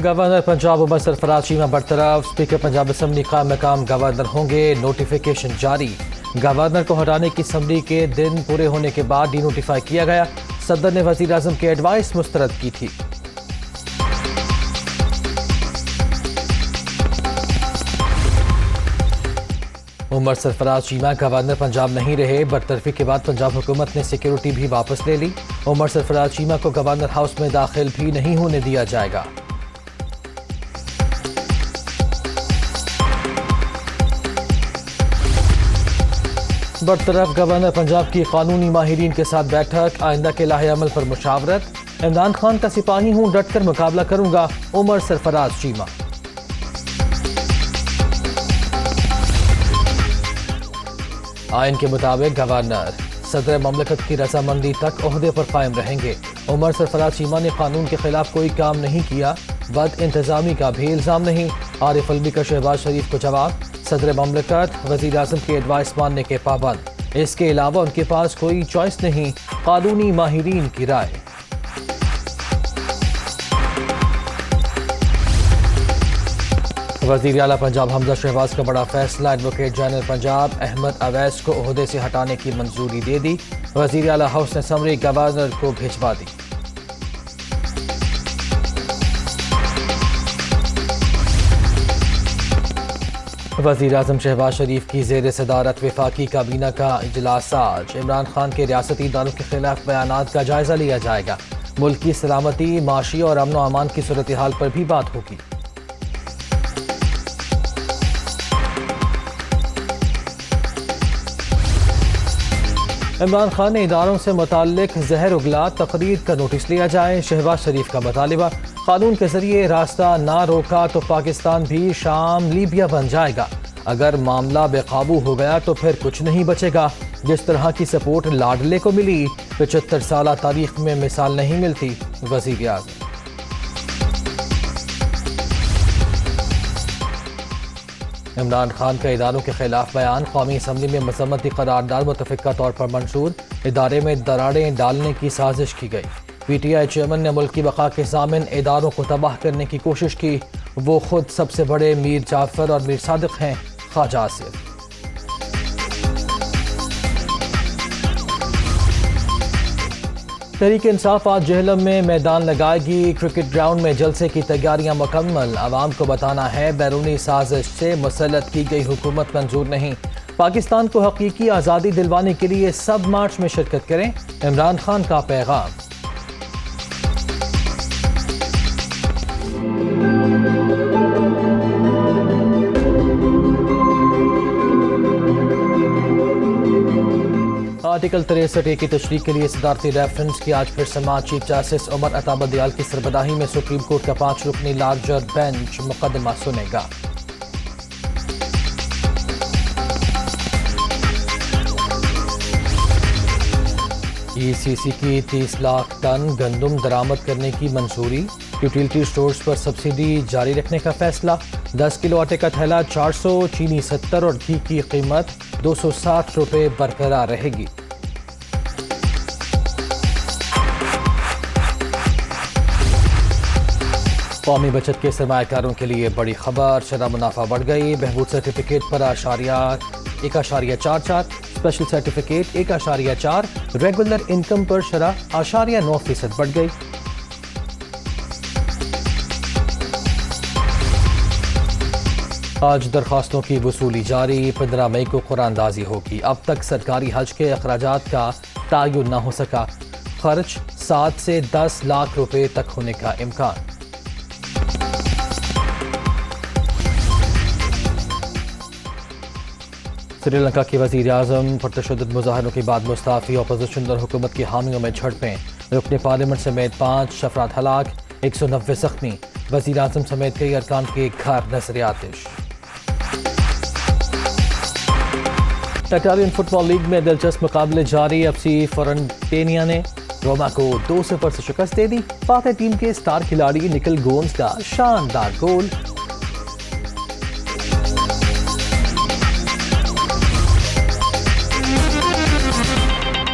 Governor Punjab عمر سرفراز چیمہ برطرف، speaker Punjab assembly قائم مقام گورنر ہوں گے، نوٹیفیکیشن جاری۔ گورنر کو ہٹانے کی اسمبلی کے دن پورے ہونے کے بعد ڈی نوٹیفائی کیا گیا۔ صدر نے وزیر اعظم کی ایڈوائس مسترد کی تھی۔ عمر سرفراز چیمہ گورنر پنجاب نہیں رہے، برطرفی کے بعد پنجاب حکومت نے سیکیورٹی بھی واپس لے لی۔ عمر سرفراز چیمہ کو گورنر ہاؤس میں داخل بھی نہیں ہونے دیا جائے گا۔ برطرف گورنر پنجاب کی قانونی ماہرین کے ساتھ بیٹھک، آئندہ کے لائحہ عمل پر مشاورت۔ عمران خان کا سپاہی ہوں، ڈٹ کر مقابلہ کروں گا، عمر سرفراز چیمہ۔ آئین کے مطابق گورنر صدر مملکت کی رضامندی تک عہدے پر قائم رہیں گے۔ عمر سرفراز چیمہ نے قانون کے خلاف کوئی کام نہیں کیا، بد انتظامی کا بھی الزام نہیں۔ عارف علوی کا شہباز شریف کو جواب، صدر مملکت وزیر اعظم کی ایڈوائس ماننے کے پابند، اس کے علاوہ ان کے پاس کوئی چوائس نہیں، قانونی ماہرین کی رائے۔ وزیر اعلیٰ پنجاب حمزہ شہباز کا بڑا فیصلہ، ایڈوکیٹ جنرل پنجاب احمد اویس کو عہدے سے ہٹانے کی منظوری دے دی۔ وزیر اعلیٰ ہاؤس نے سمری گورنر کو بھجوا دی۔ وزیر اعظم شہباز شریف کی زیر صدارت وفاقی کابینہ کا اجلاس آج۔ عمران خان کے ریاستی اداروں کے خلاف بیانات کا جائزہ لیا جائے گا۔ ملک کی سلامتی، معاشی اور امن و امان کی صورتحال پر بھی بات ہوگی۔ عمران خان نے اداروں سے متعلق زہر اگلا تقریر کا نوٹس لیا جائے، شہباز شریف کا مطالبہ۔ قانون کے ذریعے راستہ نہ روکا تو پاکستان بھی شام لیبیا بن جائے گا۔ اگر معاملہ بے قابو ہو گیا تو پھر کچھ نہیں بچے گا۔ جس طرح کی سپورٹ لاڈلے کو ملی، 75 سالہ تاریخ میں مثال نہیں ملتی، وزیر اعظم۔ عمران خان کا اداروں کے خلاف بیان، قومی اسمبلی میں مذمتی قرارداد متفقہ طور پر منشور، ادارے میں دراڑیں ڈالنے کی سازش کی گئی۔ پی ٹی آئی چیئرمین نے ملک کی بقا کے ضامن اداروں کو تباہ کرنے کی کوشش کی، وہ خود سب سے بڑے میر جعفر اور میر صادق ہیں، خواجہ آصف۔ تحریک انصاف آج جہلم میں میدان لگائے گی، کرکٹ گراؤنڈ میں جلسے کی تیاریاں مکمل۔ عوام کو بتانا ہے بیرونی سازش سے مسلط کی گئی حکومت منظور نہیں، پاکستان کو حقیقی آزادی دلوانے کے لیے سب مارچ میں شرکت کریں، عمران خان کا پیغام۔ آرٹیکل 63A کی تشریح کے لیے صدارتی ریفرنس کی آج پھر سماعت، چیف جسٹس عمر عطا بدیال کی سربراہی میں سپریم کورٹ کا 5 رکنی لارجر بینچ مقدمہ سنے گا۔ ای سی سی کی 30 لاکھ ٹن گندم درآمد کرنے کی منظوری، یوٹیلٹی سٹورز پر سبسڈی جاری رکھنے کا فیصلہ، 10 کلو آٹے کا تھیلا 400، چینی 70 اور گھی کی قیمت 260 روپے برقرار رہے گی۔ قومی بچت کے سرمایہ کاروں کے لیے بڑی خبر، شرح منافع بڑھ گئی، بہبود سرٹیفکیٹ پر 1.44، special certificate 1.4، regular income per شرح 9% بڑھ گئی۔ آج درخواستوں کی وصولی جاری، 15 مئی کو قرآن اندازی ہوگی۔ اب تک سرکاری حج کے اخراجات کا تعین نہ ہو سکا، خرچ 7 سے 10 لاکھ روپے تک ہونے کا امکان۔ سری لنکا کے وزیر اعظم پرتشدد مظاہروں کے بعد مستعفی، اپوزیشن اور حکومت کی حامیوں میں جھڑپیں، رکن پارلیمنٹ سمیت 5 افراد ہلاک، 190 زخمی، وزیر اعظم سمیت کئی ارکان کے گھر نظر آتش۔ اٹالین فٹ بال لیگ میں دلچسپ مقابلے جاری، ایف سی فورنٹینیا نے روما کو 2-0 سے شکست دے دی، فاتح ٹیم کے سٹار کھلاڑی نکل گونز کا شاندار گول۔